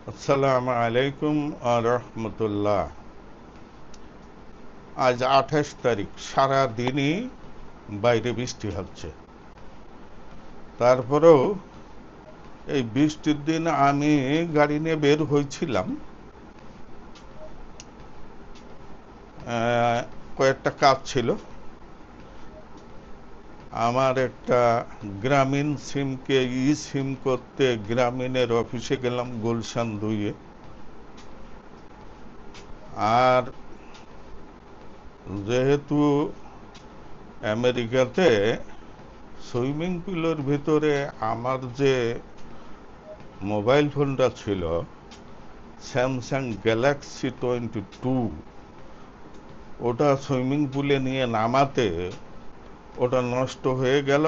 আসসালামু আলাইকুম রহমতুল্লাহ। আজ 28 তারিখ, সারা দিনই বাইরে বৃষ্টি হচ্ছে। তারপরেও এই বৃষ্টির দিন আমি গাড়ি নিয়ে বের হয়েছিলাম। কয়েকটা কাজ ছিল। আমার একটা গ্রামীণ সিমকে সিম করতে গ্রামীণের অফিসে গেলাম, গুলশান 2-এ। আর যেহেতু আমেরিকাতে সুইমিং পুলের ভিতরে আমার যে মোবাইল ফোনটা ছিল, স্যামসাং গ্যালাক্সি 22, ওটা সুইমিং পুলে নিয়ে নামাতে ওটা নষ্ট হয়ে গেল,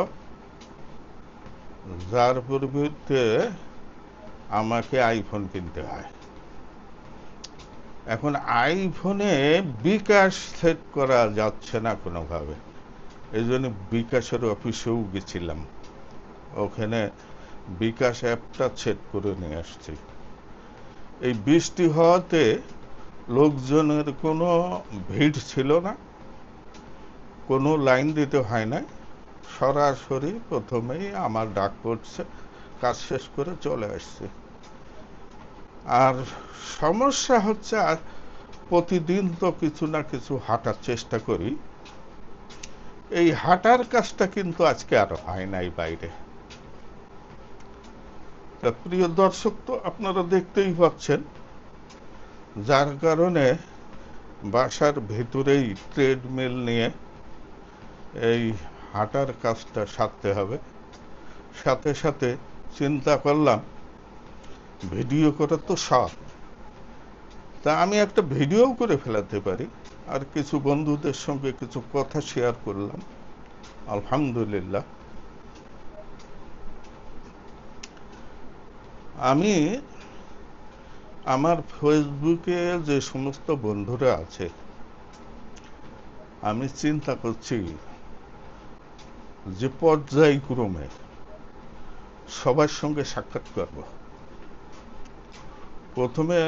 যার পরিবর্তে আমাকে আইফোন কিনতে হয়। এখন আইফোনে বিকাশ সেট করা যাচ্ছে না কোনোভাবে, এই জন্য বিকাশের অফিসেও গেছিলাম, ওখানে বিকাশ অ্যাপটা সেট করে নিয়ে আসছি। এই বৃষ্টি হওয়াতে লোকজনের কোনো ভিড় ছিল না, কোনো লাইন দিতে হয় না, সরাসরি প্রথমেই আমার ডাক পড়ছে, কাজ শেষ করে চলে আসছে। আর সমস্যা হচ্ছে, আর প্রতিদিন তো কিছু না কিছু হাঁটার চেষ্টা করি, এই হাঁটার কাজটা কিন্তু আজকে আর হয় নাই বাইরে। তা প্রিয় দর্শক, তো আপনারা দেখতেই পাচ্ছেন, যার কারণে বাসার ভেতরেই ট্রেডমিল নিয়ে এই হাঁটার কাজটা সারতে হবে। সাথে সাথে চিন্তা করলাম ভিডিও করার তো শখ, তা আমি একটা ভিডিও করে ফেলাতে পারি। আর কিছু বন্ধুদের সঙ্গে কিছু কথা শেয়ার করলাম, আলহামদুলিল্লাহ। আমি আমার ফেসবুকে যে সমস্ত বন্ধুরা আছে, আমি চিন্তা করছি যে পর্যায়ক্রমে সবার সঙ্গে সাক্ষাৎ করব। প্রথমে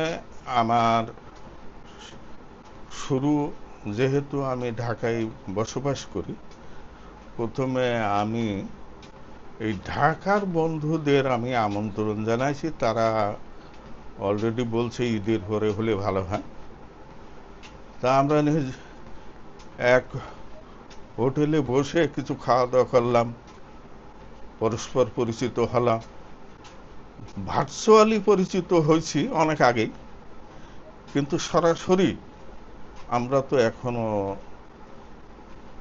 আমার শুরু, যেহেতু আমি ঢাকায় বসবাস করি, প্রথমে আমি এই ঢাকার বন্ধুদের আমি আমন্ত্রণ জানাইছি। তারা অলরেডি বলছে ঈদের পরে হলে ভালো হয়। তা আমরা এক হোটেলে বসে কিছু খাওয়া দাওয়া করলাম, পরস্পর পরিচিত হলাম। ভার্চুয়ালি পরিচিত হয়েছি অনেক আগেই, কিন্তু সরাসরি আমরা তো এখনো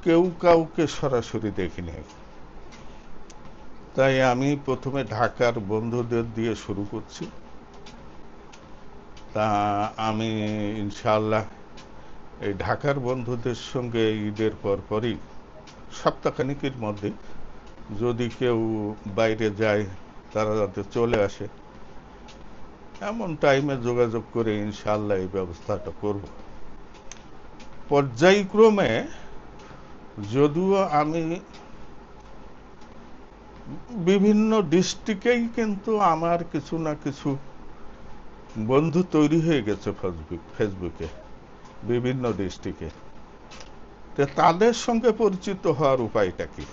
কেউ কাউকে সরাসরি দেখিনি। তাই আমি প্রথমে ঢাকার বন্ধুদের দিয়ে শুরু করছি। তা আমি ইনশাআল্লাহ এই ঢাকার বন্ধুদের সঙ্গে ঈদের পরপরই সপ্তাহখানিকের মধ্যে যদি কেউ বাইরে যায়, তারা যাতে চলে আসে, এমন টাইমে যোগাযোগ করে ইনশাআল্লাহ এই ব্যবস্থাটা করব। পর্যায়ক্রমে, যদিও আমি বিভিন্ন ডিস্ট্রিক্টেই কিন্তু আমার কিছু না কিছু বন্ধু তৈরি হয়ে গেছে ফেসবুকে, বিভিন্ন ডিস্ট্রিক্টে। তো তাদের সঙ্গে পরিচিত হওয়ার উপায়টা কি?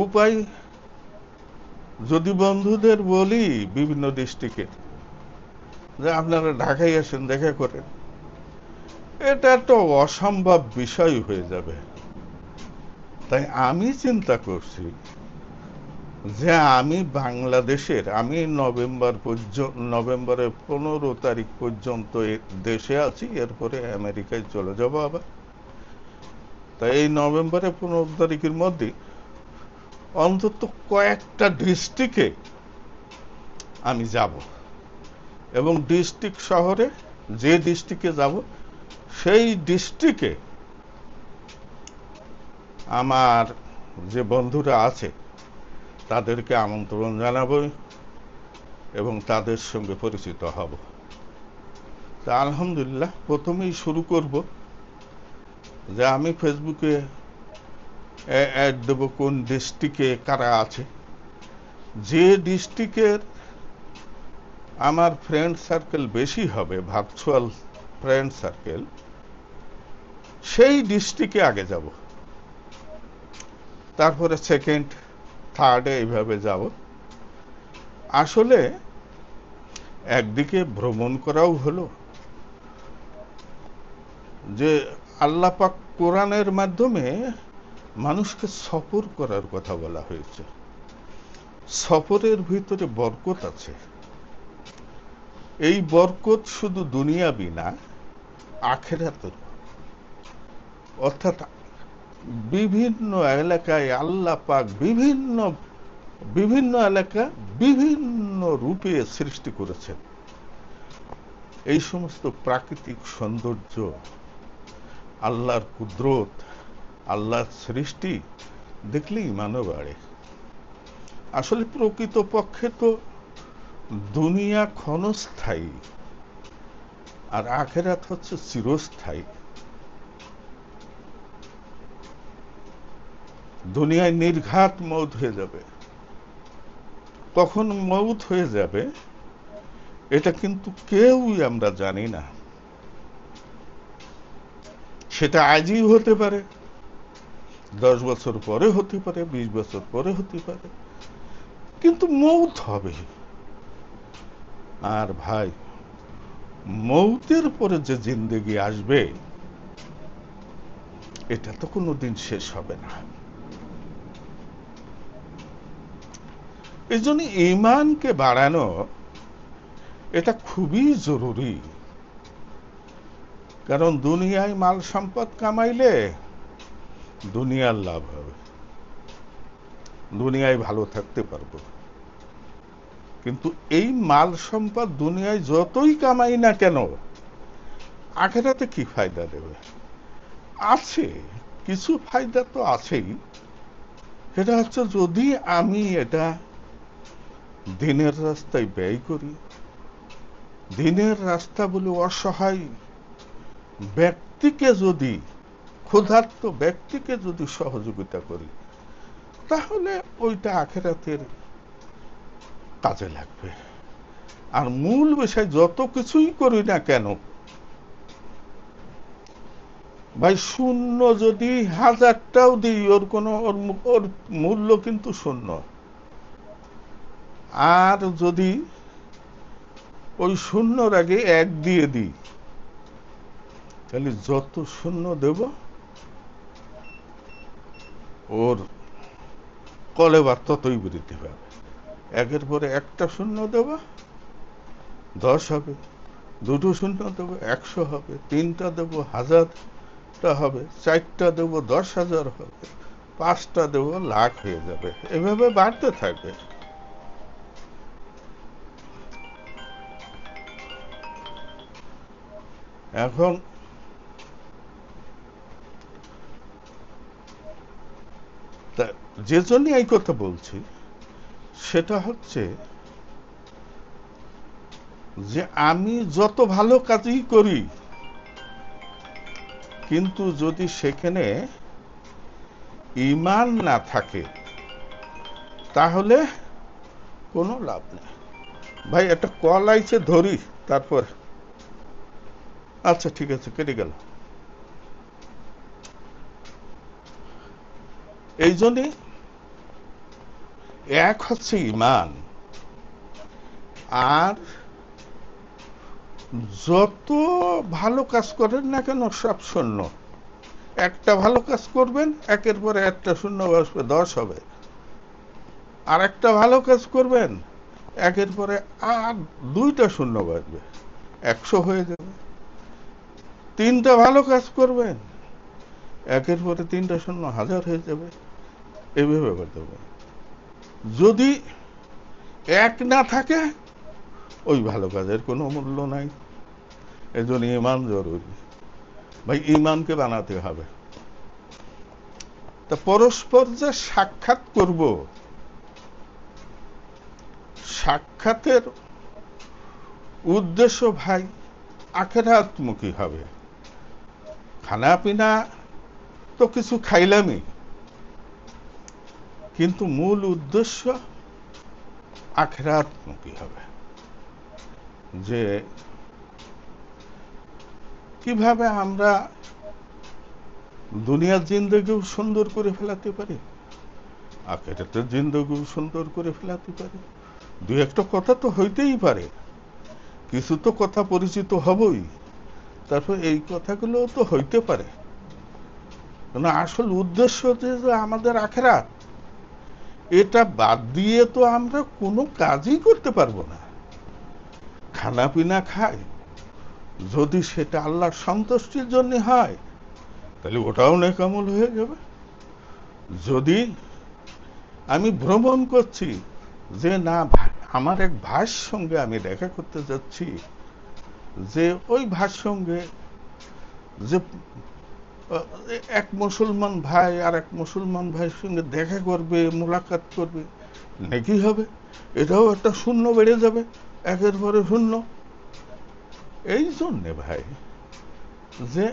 উপায় যদি বন্ধুদের বলি বিভিন্ন ডিস্ট্রিক্টের, যে আপনারা ঢাকায় আসেন, দেখা করেন, এটা একটা অসম্ভব বিষয় হয়ে যাবে। তাই আমি চিন্তা করছি যে আমি বাংলাদেশের, আমি নভেম্বরের 15 তারিখ পর্যন্ত দেশে আছি, এরপরে আমেরিকায় চলে যাব আবার। তাই এই নভেম্বরের 15 তারিখের মধ্যে অন্তত কয়েকটা ডিস্ট্রিক্টে আমি যাব, এবং ডিস্ট্রিক্ট শহরে, যে ডিস্ট্রিক্টে যাব সেই ডিস্ট্রিক্টে আমার যে বন্ধুরা আছে তাদেরকে আমন্ত্রণ জানাবো এবং তাদের সঙ্গে পরিচিত হব। তা আলহামদুলিল্লাহ, প্রথমেই শুরু করব যে আমি ফেসবুকে অ্যাড দেব কোন ডিস্ট্রিক্টে কারা আছে, যে ডিস্ট্রিক্টের আমার ফ্রেন্ড সার্কেল বেশি হবে, ভার্চুয়াল ফ্রেন্ড সার্কেল, সেই ডিস্ট্রিক্টে আগে যাব, তারপরে সেকেন্ড, থার্ডে এইভাবে যাব। আসলে একদিকে ভ্রমণ করাও হলো, যে আল্লাহ পাক কোরআনের মাধ্যমে মানুষকে সফর করার কথা বলা হয়েছে। সফরের ভিতরে বরকত আছে। এই বরকত শুধু দুনিয়াবি না, আখিরাতের। অর্থাৎ বিভিন্ন এলাকায় আল্লাহ পাক বিভিন্ন এলাকা বিভিন্ন রূপে সৃষ্টি করেছেন। এই সমস্ত প্রাকৃতিক সৌন্দর্য, আল্লাহর কুদরত, আল্লাহর সৃষ্টি দেখলেই ইমানও বাড়ে। আসলে প্রকৃতপক্ষে তো দুনিয়া ক্ষণস্থায়ী, আর আখিরাত হচ্ছে চিরস্থায়ী। দুনিয়ায় নির্ঘাত মৌত হয়ে যাবে। কখন মৌত হয়ে যাবে এটা কিন্তু কেউই আমরা জানি না। সেটা আজই হতে পারে, 10 বছর পরে হতে পারে, 20 বছর পরে হতে পারে, কিন্তু মৌত হবে। আর ভাই, মৌতের পরে যে জিন্দেগি আসবে এটা তো কোনোদিন শেষ হবে না। এই জন্য ঈমানকে বাড়ানো এটা খুবই জরুরি। কারণ দুনিয়ায় মাল সম্পদ কামাইলে দুনিয়ার লাভ হবে, দুনিয়ায় ভালো থাকতে পারবো, কিন্তু এই মাল সম্পদ দুনিয়ায় যতই কামাই না কেন আখিরাতে কি ফায়দা দেবে? আছে কিছু ফায়দা তো আছেই। সেটা হচ্ছে যদি আমি এটা দিনের রাস্তায় ব্যয় করি, দিনের রাস্তা বলে অসহায় ব্যক্তিকে যদি, ক্ষুধার্ত ব্যক্তিকে যদি সহযোগিতা করি, তাহলে ওইটা আখিরাতের কাজে লাগবে। আর মূল বিষয় যত কিছুই করি না কেন ভাই, শূন্য যদি 1000টাও দিই ওর মূল্য কিন্তু শূন্য। আর যদি ওই শূন্যর আগে 1 দিয়ে দিই, তাহলে যত শূন্য দেব ওর কলেবার ততই বৃদ্ধি পাবে। 1-এর পরে একটা শূন্য দেব 10 হবে, 2টো শূন্য দেব 100 হবে, 3টা দেব 1000টা হবে, 4টা দেব 10,000 হবে, 5টা দেব লাখ হয়ে যাবে। এভাবে বাড়তে থাকবে। এখন যে জন্য এই কথা বলছি সেটা হচ্ছে যে আমি যত ভালো কাজই করি, কিন্তু যদি সেখানে ঈমান না থাকে তাহলে কোনো লাভ নেই। ভাই একটা কল আইছে, ধরি, তারপর। আচ্ছা ঠিক আছে, কেটে গেল। এই জন্যে এক হচ্ছে ঈমান, আর যত ভালো কাজ করেন না কেন সব শূন্য। একটা ভালো কাজ করবেন, 1-এর পরে একটা শূন্য বসবে, 10 হবে। আর একটা ভালো কাজ করবেন, 1-এর পরে আর 2টা শূন্য বসবে, 100 হয়ে যাবে। 3টা ভালো কাজ করবেন, 1-এর পরে 3টা শূন্য 1000 হয়ে যাবে। এইভাবে করতে হবে। যদি 1 না থাকে ওই ভালো কাজের কোনো মূল্য নাই। এজন্য ঈমান জরুরি। ভাই ঈমানকে বানাতে হবে। তা পরস্পর যে সাক্ষাৎ করব, সাক্ষাতের উদ্দেশ্য ভাই আখিরাতমুখী হবে। খানা পিনা তো কিছু খাইলামই, কিন্তু মূল উদ্দেশ্য আখিরাতমুখী হবে, যে কিভাবে আমরা দুনিয়ার জিন্দগিও সুন্দর করে ফেলাতে পারি, আখিরাতের জিন্দগিও সুন্দর করে ফেলাতে পারি। দু একটা কথা তো হইতেই পারে, কিছু তো কথা পরিচিত হবই, তারপর এই কথাগুলো তো হইতে পারে। কারণ আসল উদ্দেশ্য যে আমাদের আখিরাত, এটা বাদ দিয়ে তো আমরা কোনো কাজই করতে পারবো না। খানা পিনা খাই, যদি সেটা আল্লাহর সন্তুষ্টির জন্য হয় তাহলে ওটাও নেকামল হয়ে যাবে। যদি আমি ভ্রমণ করছি, যে না আমার এক ভাইয়ের সঙ্গে আমি দেখা করতে যাচ্ছি, যে ওই ভাইয়ের সঙ্গে যে এক মুসলমান ভাই আর এক মুসলমান ভাইয়ের সঙ্গে দেখা করবে, মোলাকাত করবে, নাকি হবে, এটাও একটা শূন্য বেড়ে যাবে, একের পরে শূন্য। এই জন্যে ভাই, যে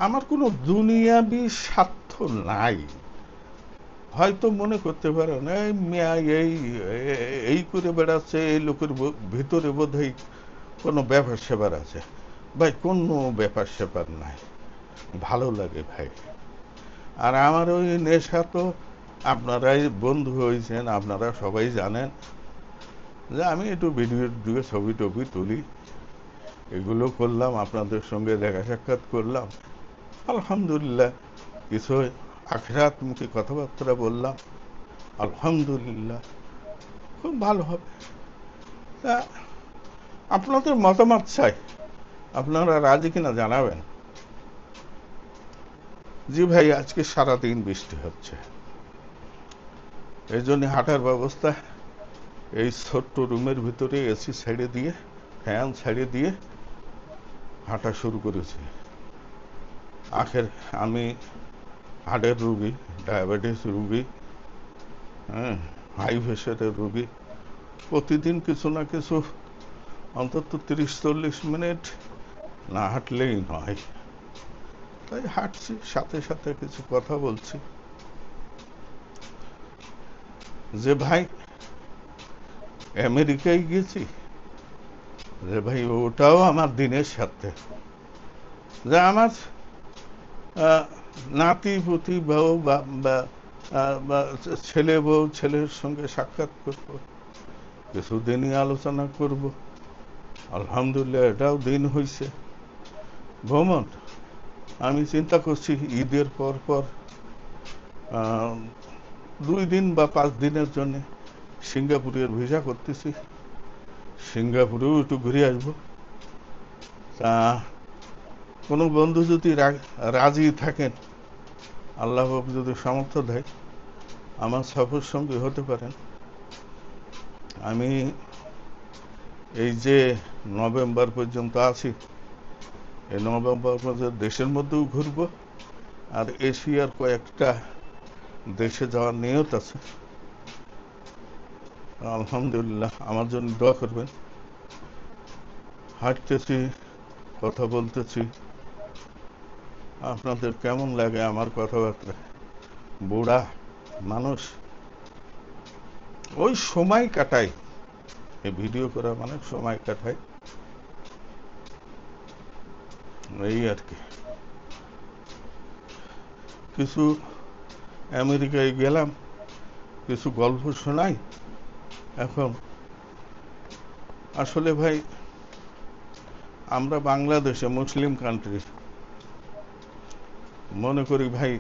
আমার কোনো দুনিয়াবি স্বার্থ নাই। হয়তো মনে করতে পারেন এই মিয়া এই করে বেড়াচ্ছে, এই লোকের ভিতরে বোধহয় কোনো ব্যাপার স্যাপার আছে। ভাই কোনো ব্যাপার স্যাপার নাই, ভালো লাগে ভাই। আর আমার ওই নেশা তো আপনারাই বন্ধু হয়েছেন, আপনারা সবাই জানেন যে আমি একটু ভিডিও দিয়ে ছবি টবি তুলি, এগুলো করলাম, আপনাদের সঙ্গে দেখা সাক্ষাৎ করলাম, আলহামদুলিল্লাহ। কিছু আখিরাতমুখী কথাবার্তা বললাম, আলহামদুলিল্লাহ, খুব ভালো হবে। তা আপনাদের মতামত চাই, আপনারা রাজি কিনা জানাবেন। জি ভাই, আজকে সারাদিন বৃষ্টি হচ্ছে, এই জন্য হাঁটার ব্যবস্থা এই ছোট্ট রুমের ভিতরে এসি ছেড়ে দিয়ে, ফ্যান ছেড়ে দিয়ে হাঁটা শুরু করেছি। আমি হার্টের রুগী, ডায়াবেটিস রুগী, হ্যাঁ, হাই প্রেশারের রুগী, প্রতিদিন কিছু না কিছু অন্তত 30-40 মিনিট না হাঁটলেই নয়। তাই হাঁটছি, সাথে সাথে কিছু কথা বলছি। যে ভাই আমেরিকায় গেছি, যে ভাই ওটাও আমার দিনের সাথে, যে আমার নাতি পুতি বউ বা ছেলে বউ, ছেলের সঙ্গে সাক্ষাৎ করব, কিছুদিনই আলোচনা করব, আলহামদুলিল্লাহ এটাও দিন হয়েছে। ভ্রমণ আমি চিন্তা করছি ঈদের পর 2 দিন বা 5 দিনের জন্য সিঙ্গাপুরের ভিসা করতেছি, সিঙ্গাপুরেও একটু ঘুরে আসবো। তা কোনো বন্ধু যদি রাজি থাকেন, আল্লাহ যদি সামর্থ্য দেয়, আমার সফর সঙ্গী হতে পারেন। আমি এই যে নভেম্বর পর্যন্ত আছি, এই নভেম্বর পর্যন্ত দেশের মধ্যেও ঘুরবো, আর এশিয়ার কয়েকটা দেশে যাওয়ার নিয়ত আছে। আলহামদুলিল্লাহ, আমার জন্য দোয়া করবেন। হাঁটতেছি, কথা বলতেছি, আপনাদের কেমন লাগে আমার কথাবার্তা? বুড়া মানুষ, ওই সময় কাটাই, এই ভিডিও করা মানে সময় কাটাই, এই আর কি। কিছু আমেরিকায় গেলাম, কিছু গল্প শোনাই। এখন আসলে ভাই, আমরা বাংলাদেশে মুসলিম কান্ট্রি, মনে করি ভাই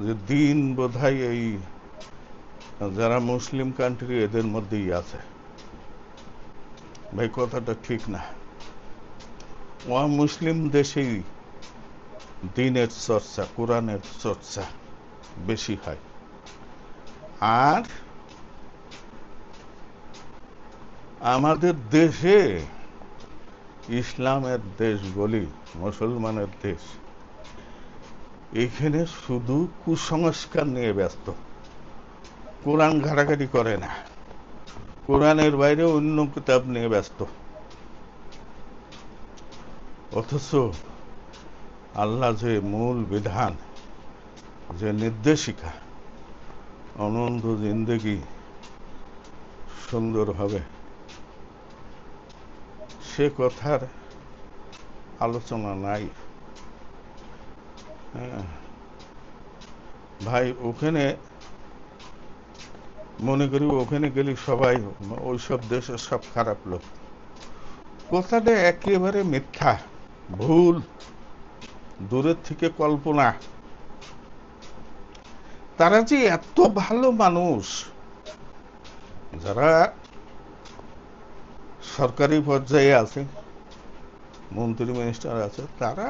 যে দিন বোধহয় এই যারা মুসলিম কান্ট্রি এদের মধ্যেই আছে। ভাই কথাটা ঠিক না। মুসলিম দেশেই দিনের চর্চা, কোরআনের চর্চা বেশি হয়। আর আমাদের দেশে ইসলামের দেশ বলি, মুসলমানের দেশ, এখানে শুধু কুসংস্কার নিয়ে ব্যস্ত, কোরআন ঘাটাঘাটি করে না, কোরআনের বাইরে অন্য কিতাব নিয়ে ব্যস্ত। অথচ আল্লাহ যে মূল বিধান, যে নির্দেশিকা, অনন্ত জিন্দেগি, সুন্দর হবে সে কথার আলোচনা নাই। হ্যাঁ ভাই, ওখানে মনে করি ওখানে গেলে সবাই ওইসব দেশের সব খারাপ লোক। কথাটা একেবারে মিথ্যা, ভুল, দূরের থেকে কল্পনা। তারা যে এত ভালো মানুষ, যারা সরকারি পর্যায়ে আছে, মন্ত্রী মিনিস্টার আছে, তারা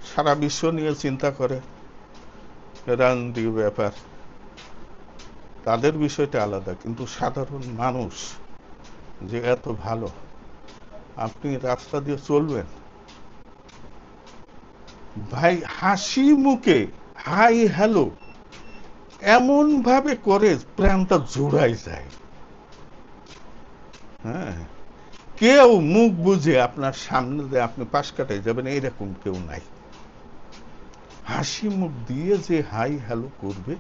সারা বিশ্ব নিয়ে চিন্তা করে, রাজনৈতিক ব্যাপার, তাদের বিষয়টা আলাদা। কিন্তু সাধারণ মানুষ যে এত ভালো, আপনি রাস্তা দিয়ে চলবেন ভাই, হাসি মুখে হাই হ্যালো এমন ভাবে করে প্রাণটা জোড়াই যায়। হ্যাঁ, কেউ মুখ বুঝে আপনার সামনে দিয়ে আপনি পাশ কাটাই যাবেন এইরকম কেউ নাই। হাসি মুখ দিয়ে যে হাই হ্যালো করবে,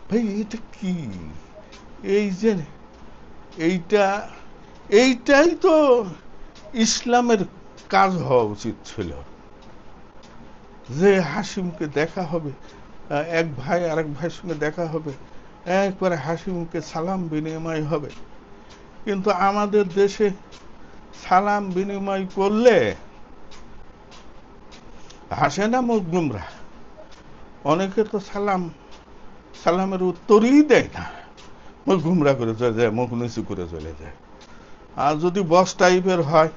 ভাই এটা কি? এই যে এইটাই তো ইসলামের কাজ হওয়া উচিত ছিল, যে হাসি মুখে দেখা হবে, এক ভাই আরেক ভাইয়ের সঙ্গে দেখা হবে, একবারে হাসি মুখে সালাম বিনিময় হবে। কিন্তু আমাদের দেশে সালাম বিনিময় করলে হাসে না, মুখ গুমরা। অনেকে তো সালামের উত্তরই দেয় না, মুখ গুমরা করে চলে যায়, মুখ নিচু করে চলে যায়। আর যদি বস টাইপের হয়,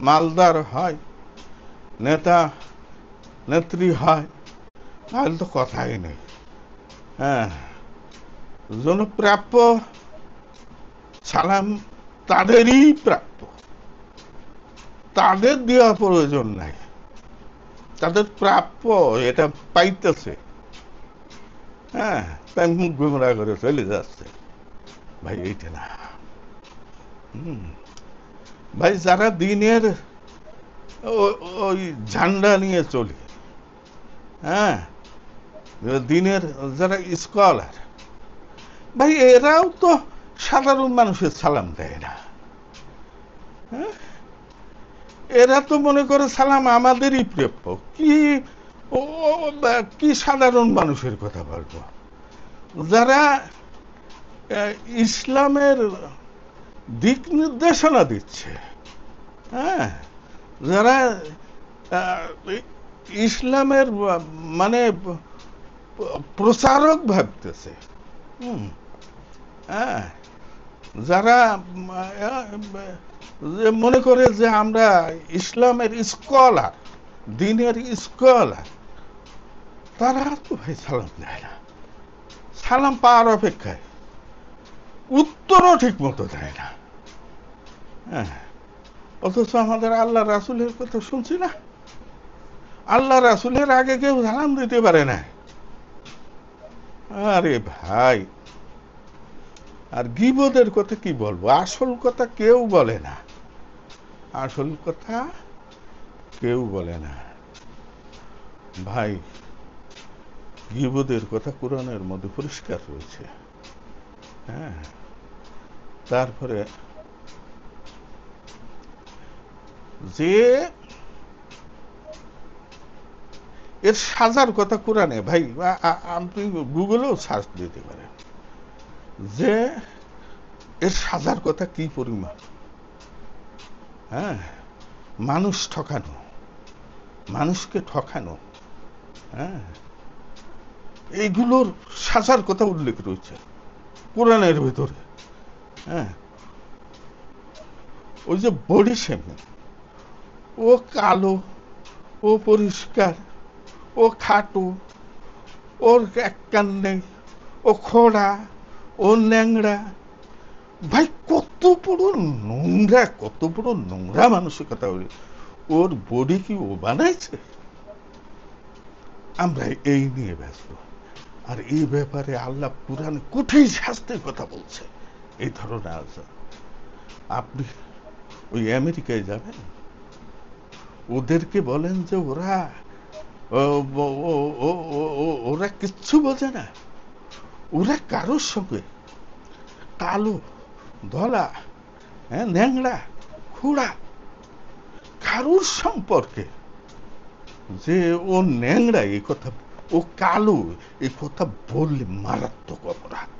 মালদার হয়, নেতা নেত্রী হয়, তাহলে তো কথাই নেই। হ্যাঁ, জনপ্রাপ্য সালাম তাদেরই প্রাপ্য, তাদের দেওয়া প্রয়োজন নাই, তাদের প্রাপ্য, এটা পাইতেছে। হ্যাঁ, তাই মুখ গুমরা করে চলে যাচ্ছে। ভাই এইটা না। ভাই, যারা দিনের ওই ঝান্ডা নিয়ে চলে, হ্যাঁ, দিনের যারা স্কলার, ভাই এরাও তো সাধারণ মানুষের সালাম দেয় না। হ্যাঁ, এরা তো মনে করে সালাম আমাদেরই প্রাপ্য। কি সাধারণ মানুষের কথা বলবো? যারা ইসলামের দিক নির্দেশনা দিচ্ছে, হ্যাঁ, যারা ইসলামের মানে প্রচারক ভাবতেছে, হ্যাঁ, যারা মনে করে যে আমরা ইসলামের স্কলার, দিনের স্কলার, তারা তো ভাই সালাম দেয় না। সালাম পাওয়ার অপেক্ষায়, উত্তরও ঠিক মতো দেয় না। হ্যাঁ, অথচ আমাদের আল্লাহ রাসূলের কথা শুনছি না, আল্লাহ রাসূলের আগে কেউ সালাম দিতে পারে না। আরে ভাই, আর গীবতের কথা কি বলবো? আসল কথা কেউ বলে না, আসল কথা কেউ বলে না ভাই। গীবতের কথা কোরআনের মধ্যে পরিষ্কার রয়েছে। হ্যাঁ, তারপরে যে এর সাজার কথা কোরআনে, ভাই আপনি গুগলেও সার্চ দিতে পারেন যে এর সাজার কথা কি পরিমাণ। হ্যাঁ, মানুষ ঠকানো, মানুষকে ঠকানো, হ্যাঁ, এইগুলোর সাজার কথা উল্লেখ রয়েছে কোরআনের ভিতরে। হ্যাঁ, ওই যে বডি শেমিং, ও কালো, ও পরিষ্কার, ও খাটো, ওর এক কান নেই, ও খোড়া, ও ন্যাংরা, ভাই কত বড় নোংরা, কত বড় নোংরা মানসিকতা। ওর বডি কি ও বানাইছে? আমরা এই নিয়ে ব্যস্ত। আর এই ব্যাপারে আল্লাহ কুরআনে কঠিন শাস্তির কথা বলছে এই ধরনের আছে। আপনি ওই আমেরিকায় যাবেন, ওদেরকে বলেন যে ওরা কিচ্ছু বোঝে না, ওরা কারোর সঙ্গে কালো, ধলা, ন্যাংরা, খুড়া, কারোর সম্পর্কে যে ও ন্যাংরা এই কথা, ও কালো এই কথা বললে মারাত্মক অপরাধ।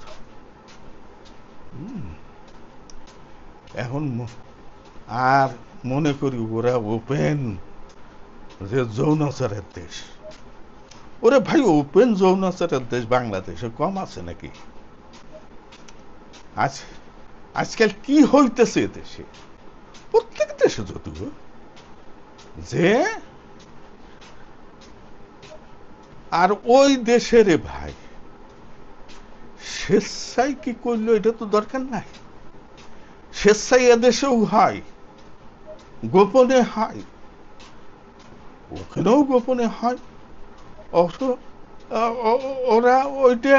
এখন আর মনে করি ওরা ওপেন যে যৌনাচারের দেশ। ওরে ভাই, ওপেন যৌনাচারের দেশ বাংলাদেশে কম আছে নাকি? আজকাল কি হইতেছে দেশে, প্রত্যেক দেশে যদিও, যে আর ওই দেশের ভাই স্বেচ্ছায় কি করলো এটা তো দরকার নাই। স্বেচ্ছায় এদেশেও হয়, গোপনে হয়, ওখানেও গোপনে হয়। ওরা ওইটা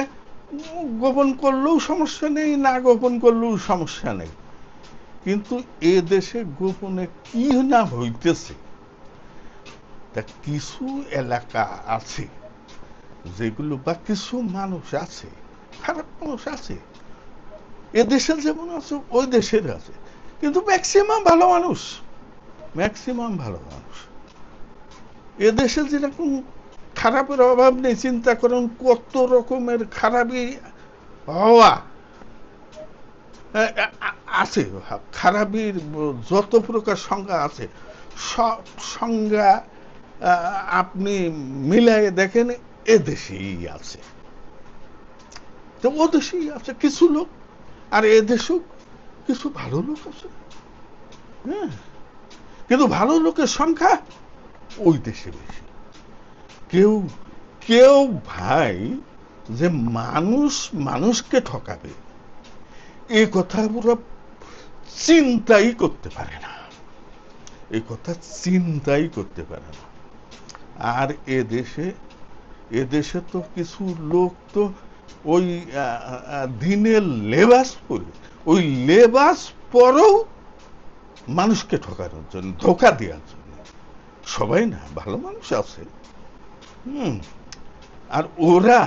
গোপন করলেও সমস্যা নেই, না গোপন করলেও সমস্যা নেই। কিন্তু এ দেশে গোপনে কি না হইতেছে, তা কিছু এলাকা আছে যেগুলো, বা কিছু মানুষ আছে, খারাপ মানুষ আছে, এ দেশের যেমন আছে ওই দেশের আছে, কিন্তু ম্যাক্সিমাম ভালো মানুষ, ম্যাক্সিমাম ভালো মানুষ। এ দেশে যেরকম খারাপের অভাব নেই, চিন্তা করেন কত রকমের খারাপই হওয়া আছে। খারাপির যত প্রকার সংজ্ঞা আছে, সব সংজ্ঞা আপনি মিলাই দেখেন এ দেশেই আছে। তো ও দেশেই আছে কিছু লোক, আর এ দেশেও কিছু ভালো লোক আছে। হ্যাঁ, কিন্তু ভালো লোকের সংখ্যা ওই দেশে বেশি। কেউ কেউ ভাই যে মানুষ মানুষকে ঠকাবে এ কথা পুরো চিন্তাই করতে পারে না, এ কথা চিন্তাই করতে পারে না। আর এদেশে তো কিছু লোক তো ওই দিনের লেবাস পরে, ওই লেবাস পরেও মানুষকে ঠকানোর জন্য, ধোঁকা দেওয়ার জন্য। সবাই না, ভালো মানুষ আছে। আর ওরা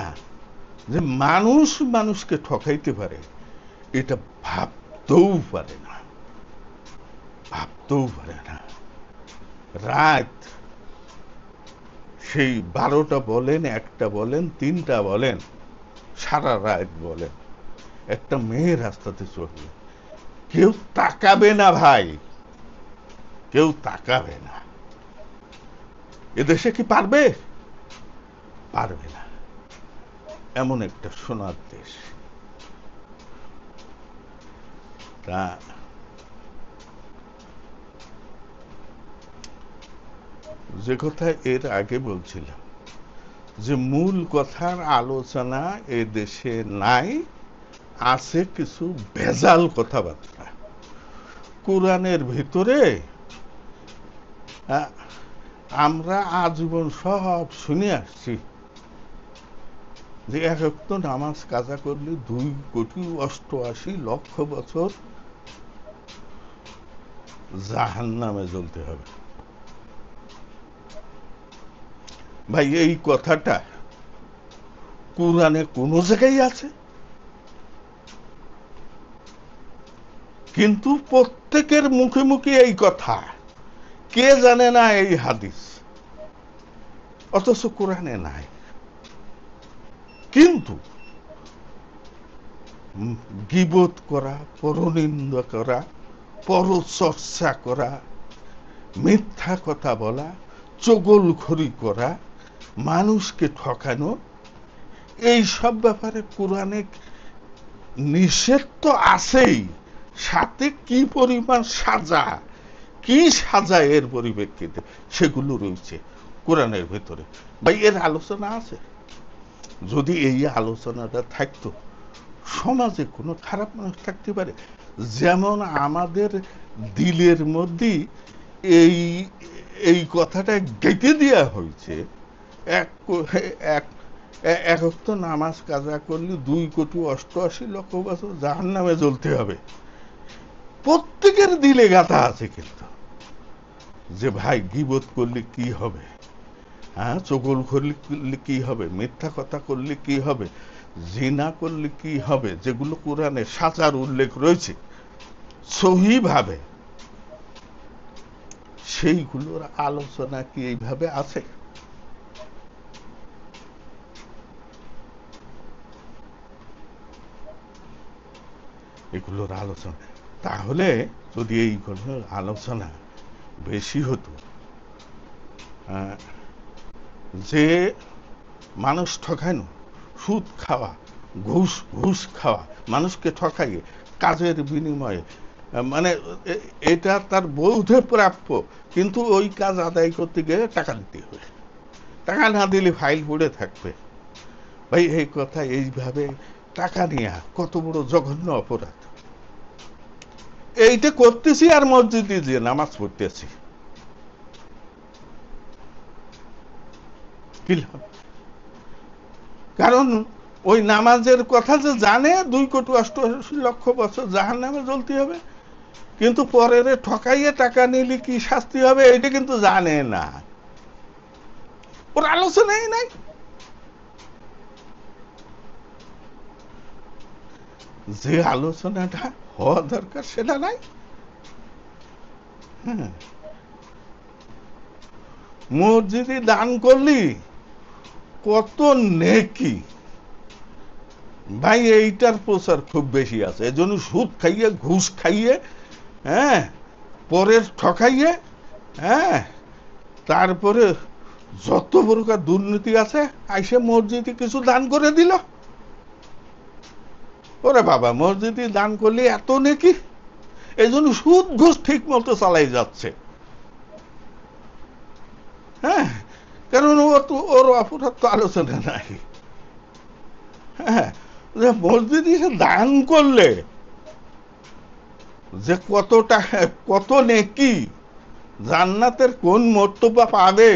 যে মানুষ মানুষকে ঠকাইতে পারে এটা ভাবতেও পারে না, ভাবতেও পারে না। রাত সেই 12টা বলেন, 1টা বলেন, 3টা বলেন, সারা রাত বলেন, একটা মেয়ে রাস্তাতে চলবে, কেউ তাকাবে না ভাই, কেউ তাকাবে না। এদেশে কি পারবে? পারবে না। এমন একটা সোনার দেশ। তা যে কথা এর আগে বলছিলাম, যে মূল কথার আলোচনা এ দেশে নাই, আছে কিছু ভেজাল কথাবার্তা। কোরআনের ভিতরে আমরা আজীবন সব শুনে আসছি যে এক ওয়াক্ত নামাজ কাজা করলে 2,88,00,000 বছর জাহান্নামে জ্বলতে হবে। ভাই, এই কথাটা কোরআনে কোন জায়গায় আছে? কিন্তু প্রত্যেকের মুখে মুখে এই কথা, কে জানে না এই হাদিস, অথচ কোরআনে নাই। কিন্তু গীবত করা, পরনিন্দা করা, পরচর্চা করা, মিথ্যা কথা বলা, চগলখড়ি করা, মানুষকে ঠকানো, এই সব ব্যাপারে কোরআনে নিষেধ তো আছেই, সাথে কি পরিমাণ সাজা, কি সাজা এর পরিপ্রেক্ষিতে সেগুলো রয়েছে কোরআনের ভেতরে। ভাই, এর আলোচনা আছে। যদি এই আলোচনাটা থাকতো, সমাজে কোনো খারাপ মানুষ থাকতে পারে? যেমন আমাদের দিলের মধ্যে এই এই কথাটা গেঁথে দেওয়া হয়েছে, এক ওয়াক্ত নামাজ কাজা করলে 2,88,00,000 বছর জাহান্নামে জ্বলতে হবে। প্রত্যেকের দিলে গাথা আছে কিন্তু, যে ভাই গীবত করলে কি হবে, চগল করলে কি হবে, মিথ্যা কথা করলে কি হবে, জিনা করলে কি হবে, যেগুলো কোরআনে সাজার উল্লেখ রয়েছে সহিভাবে, সেইগুলোর আলোচনা কি এইভাবে আছে? এগুলোর আলোচনা, তাহলে যদি এইগুলোর আলোচনা বেশি হতো, যে মানুষ ঠকানো, সুদ খাওয়া, ঘুষ ঘুষ খাওয়া, মানুষকে ঠকাইয়ে কাজের বিনিময়ে, মানে এটা তার বৈধ প্রাপ্য, কিন্তু ওই কাজ আদায় করতে গেলে টাকা দিতে হবে, টাকা না দিলে ফাইল পড়ে থাকবে। ভাই এই কথা, এইভাবে টাকা নিয়ে কত বড় জঘন্য অপরাধ। এইটা করতেছি আর মসজিদে যে নামাজ পড়তেছি, কি লাভ? কারণ ওই নামাজের কথা যে জানে 2,88,00,000 বছর জাহান্নামে জ্বলতে হবে, কিন্তু পরের ঠকাইয়ে টাকা নিলে কি শাস্তি হবে এটা কিন্তু জানে না, ওর আলোচনাই নাই। যে আলোচনাটা হওয়া দরকার সেটা নাই। হ্যাঁ, মসজিদে দান করলি কত নেকি, ভাই এইটার প্রচার খুব বেশি আছে। এজন্য সুদ খাইয়ে, ঘুষ খাইয়ে, হ্যাঁ, পরের ঠকাইয়ে, হ্যাঁ, তারপরে যত প্রকার দুর্নীতি আছে আইসে মসজিদে কিছু দান করে দিল। ওরে বাবা, মসজিদে দান করলে এত নেকি, এই জন্য সুদ ঘুষ ঠিক মতো চালাই যাচ্ছে। হ্যাঁ, কারণ ওর অপরাধ তো আলোচনা নাই। হ্যাঁ, মসজিদে দান করলে যে কত টাকা, কত নেকি, জান্নাতের কোন মর্তবা পাবে,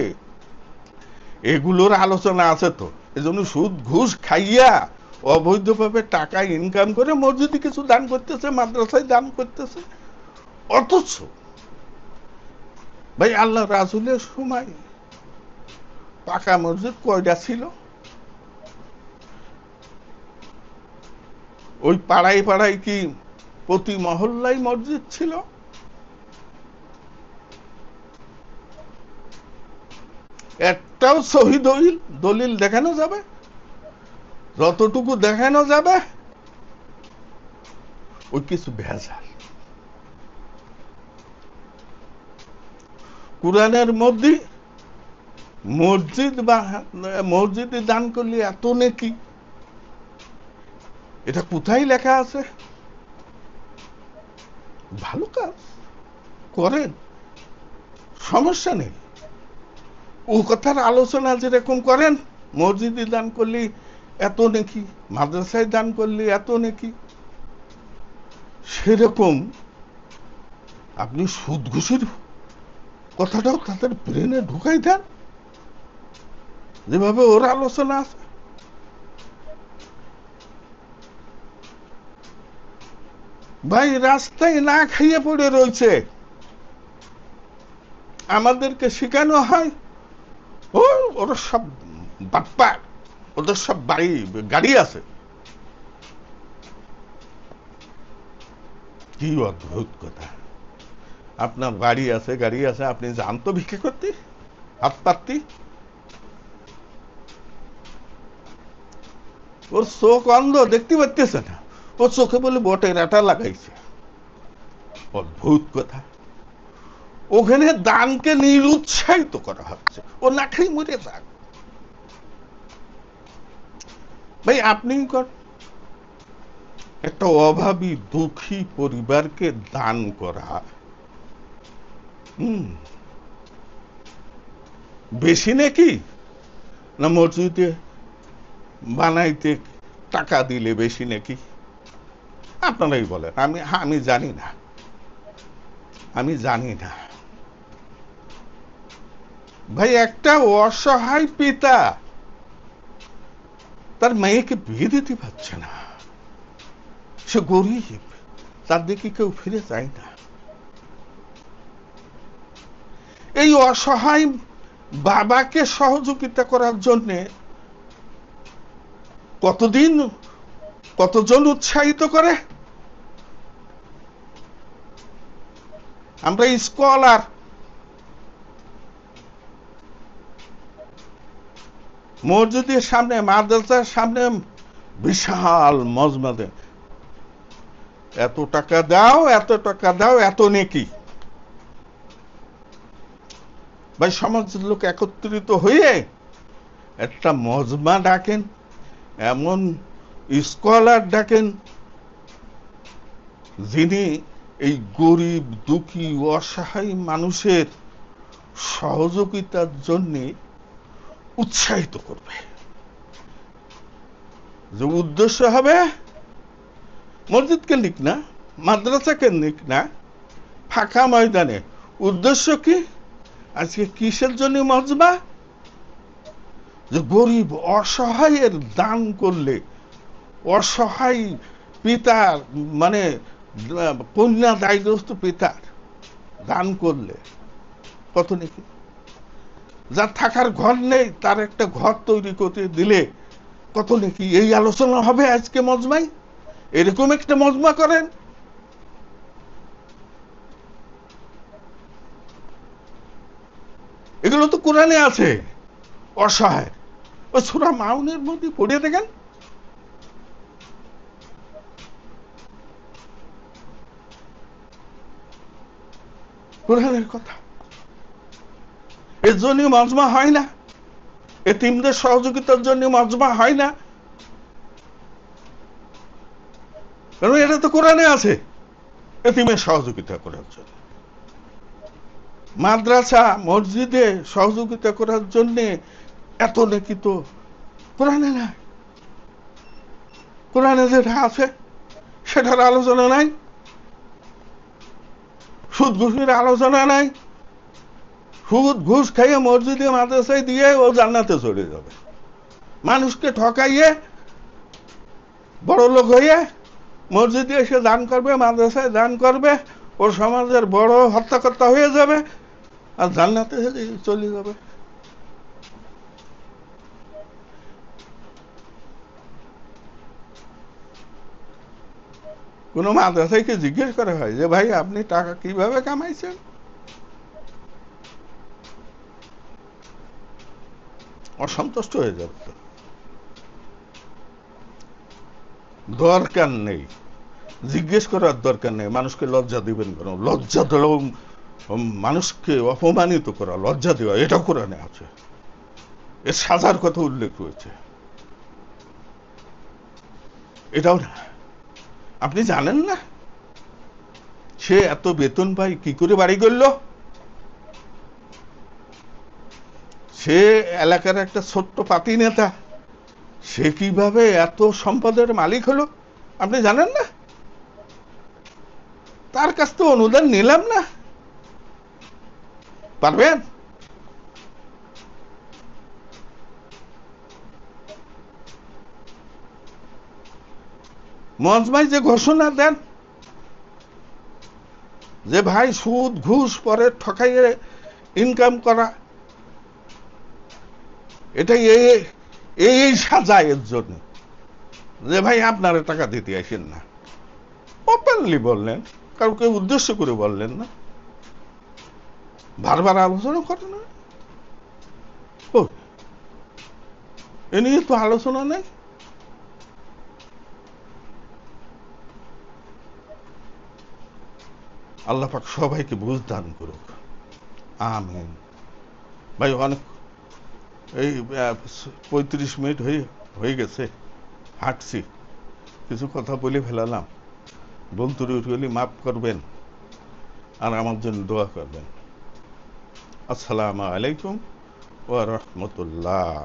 এগুলোর আলোচনা আছে তো। এজন্য সুদ ঘুষ খাইয়া অবৈধভাবে টাকা ইনকাম করে মসজিদে কিছু দান করতেছে, মাদ্রাসায় দান করতেছে। অথচ ভাই আল্লাহ রাসূলের সময় পাকা মসজিদ কয়টা ছিল? ওই পাড়ায় পাড়ায় কি প্রতি মহল্লায় মসজিদ ছিল? একটাও সহি দলিল দেখানো যাবে? যতটুকু দেখানো যাবে ওই কিছু ভেজাল। কুরআনের মধ্যে মসজিদ বা মসজিদে দান করলে এত নেকি, এটা কোথায় লেখা আছে? ভালো কাজ করেন, সমস্যা নেই, ও কথার আলোচনা যেরকম করেন, মসজিদে দান করলে এত নেকি, মাদ্রাসায় দান করলে এত নেকি, সেরকম আপনি সুদ ঘুষের কথাটাও তাদের ব্রেনে ঢুকাই দেন, যেভাবে ওর আলোচনা আছে। ভাই রাস্তায় না খাইয়ে পড়ে রয়েছে, আমাদেরকে শেখানো হয় ও ওরা সব বাপ্পা, ওদের সব বাড়ি গাড়ি আছে। কি অদ্ভুত কথা! আপনার বাড়ি আছে, গাড়ি আছে, আপনি যান তো ভিক্ষা করতে, হাত পাততি। ওর চোখ অন্ধ, দেখতে পারতেছে না, ওর চোখে বলে বটের আটা লাগাইছে। অদ্ভুত কথা! ওখানে দানকে নিরুৎসাহিত করা হচ্ছে, ও না খাই মরে যাক। ভাই আপনি একটা অভাবী দুঃখী পরিবারকে দান করা বেশি নাকি না মসজিদে বানাইতে টাকা দিলে বেশি নাকি? আপনারাই বলেন, আমি জানি না, আমি জানি না। ভাই একটা অসহায় পিতা তার মেয়েকে বিয়ে দিতে পারছে না, সে গরিব, তার দিকে কেউ ফিরে যায় না। এই অসহায় বাবাকে সহযোগিতা করার জন্য কতজন উৎসাহিত করে? আমরা স্কলার, মসজিদের সামনে, মাদ্রাসার সামনে বিশাল মজমা দেয়, এত টাকা দাও, এত টাকা দাও, এত নেকি। ভাই, সমাজের লোক একত্রিত হয়ে একটা মজমা ডাকেন, এমন স্কলার ডাকেন যিনি এই গরিব দুঃখী অসহায় মানুষের সহযোগিতার জন্য উৎসাহিত করবে। যে উদ্দেশ্য হবে মসজিদ কেন্দ্রিক না, মাদ্রাসা কেন্দ্রিক না, ফাঁকা ময়দানে। উদ্দেশ্য কি? আজকে কিসের জন্য মজমা? যে গরিব অসহায়ের দান করলে, অসহায় পিতার মানে কন্যা দায়গ্রস্ত পিতার দান করলে কত নাকি, যার থাকার ঘর নেই তার একটা ঘর তৈরি করতে দিলে কত নাকি। এই আলোচনা হবে আজকে মজমায়। এরকম একটা মজমা করেন। এগুলো তো কোরআনে আছে। অসহায় ও সূরা মাউনের মধ্যে পড়ে দেখেন, কোরআনের কথা। এর জন্য মজমা হয় না, এতিমদের সহযোগিতার জন্য মজমা হয় না, কারণ এটা তো কোরআনে আছে এতিমের সহযোগিতা করার জন্য। মাদ্রাসা মসজিদে সহযোগিতা করার জন্য এত নাকি তো কোরআনে নাই। কোরআনে যেটা আছে সেটার আলোচনা নাই, সুদ ঘুষের আলোচনা নাই। সুদ ঘুষ খাইয়ে মসজিদে মাদ্রাসায় দিয়ে ও জান্নাতে চলে যাবে। মানুষকে ঠকাইয়ে বড় লোক হয়ে মসজিদে এসে দান করবে, মাদ্রাসায় দান করবে, ও সমাজের বড় হত্যাকর্তা হয়ে যাবে আর জান্নাতে চলে যাবে। কোন মাদ্রাসায় কি জিজ্ঞেস করা হয় যে ভাই আপনি টাকা কিভাবে কামাইছেন? অসন্তুষ্ট হয়ে যাবে তো। দরকার নেই, জিজ্ঞেস করার দরকার নেই। মানুষকে লজ্জা দিবেন কেন? লজ্জা দিলেও মানুষকে অপমানিত করা, লজ্জা দেওয়া, এটাও কোরআনে আছে। এর সাজার কথা উল্লেখ রয়েছে। এটাও না, আপনি জানেন না সে এত বেতন পায় কি করে বাড়ি করল? সে এলাকার একটা ছোট্ট পাতি নেতা, সে কিভাবে এত সম্পদের মালিক হলো আপনি জানেন না? তার কাছ থেকে অনুদান নিলাম না, পারবেন? মজমায় যে ঘোষণা দেন যে ভাই সুদ ঘুষ পরে ঠকাইয়ে ইনকাম করা, এটা এই সাজা এর জন্য যে ভাই আপনারা টাকা দিতে আসেন না। ওপেনলি বললেন, কাউকে উদ্দেশ্য করে বললেন না, বারবার আলোচনা করে না। এ নিয়ে তো আলোচনা নেই। আল্লাহ পাক সবাইকে বুঝ দান করুক, আমিন। ভাই অনেক, এই 35 মিনিট হয়ে গেছে, হাঁটছি, কিছু কথা বলে ফেলালাম। ভুল ত্রুটি হলে মাফ করবেন আর আমার জন্য দোয়া করবেন। আসসালামু আলাইকুম ওয়া রাহমাতুল্লাহ।